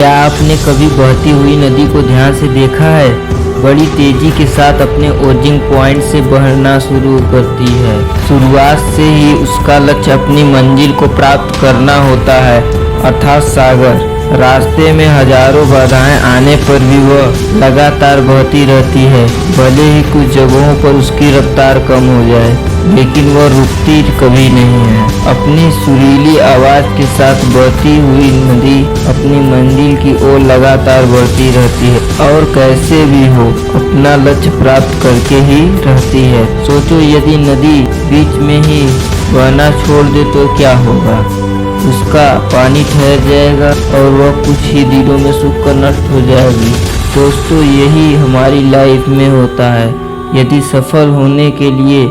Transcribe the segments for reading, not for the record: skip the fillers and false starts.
क्या आपने कभी बहती हुई नदी को ध्यान से देखा है? बड़ी तेजी के साथ अपने ओरिजिन पॉइंट से बहना शुरू करती है। शुरुआत से ही उसका लक्ष्य अपनी मंजिल को प्राप्त करना होता है, अर्थात सागर। रास्ते में हजारों बाधाएं आने पर भी वह लगातार बहती रहती है। भले ही कुछ जगहों पर उसकी रफ्तार कम हो जाए, लेकिन वह रुकती कभी नहीं है। अपनी सुरीली आवाज के साथ बहती हुई नदी अपनी मंजिल की ओर लगातार बढ़ती रहती है और कैसे भी हो अपना लक्ष्य प्राप्त करके ही रहती है। सोचो, यदि नदी बीच में ही बहना छोड़ दे तो क्या होगा? उसका पानी ठहर जाएगा और वह कुछ ही दिनों में सूखकर नष्ट हो जाएगी। दोस्तों, यही हमारी लाइफ में होता है। यदि सफल होने के लिए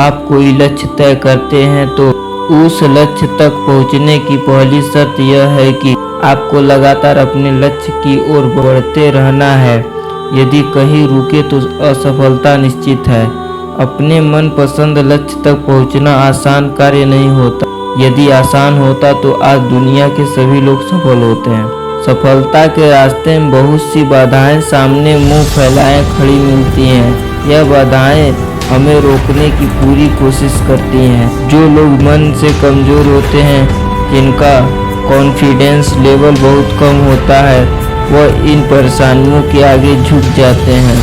आप कोई लक्ष्य तय करते हैं तो उस लक्ष्य तक पहुंचने की पहली शर्त यह है कि आपको लगातार अपने लक्ष्य की ओर बढ़ते रहना है। यदि कहीं रुके तो असफलता निश्चित है। अपने मनपसंद लक्ष्य तक पहुंचना आसान कार्य नहीं होता। यदि आसान होता तो आज दुनिया के सभी लोग सफल होते हैं। सफलता के रास्ते में बहुत सी बाधाएं सामने मुंह फैलाए खड़ी मिलती हैं। यह बाधाएं हमें रोकने की पूरी कोशिश करती हैं। जो लोग मन से कमज़ोर होते हैं, जिनका कॉन्फिडेंस लेवल बहुत कम होता है, वह इन परेशानियों के आगे झुक जाते हैं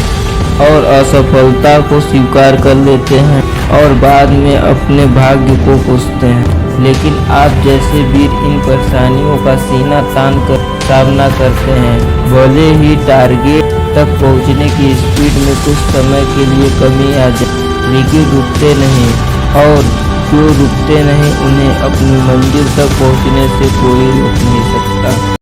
और असफलता को स्वीकार कर लेते हैं और बाद में अपने भाग्य को कोसते हैं। लेकिन आप जैसे वीर इन परेशानियों का सीना तान कर सामना करते हैं। भले ही टारगेट तक पहुंचने की स्पीड में कुछ समय के लिए कमी आ जाए, लेकिन रुकते नहीं, और जो रुकते नहीं उन्हें अपनी मंजिल तक पहुंचने से कोई रोक नहीं सकता।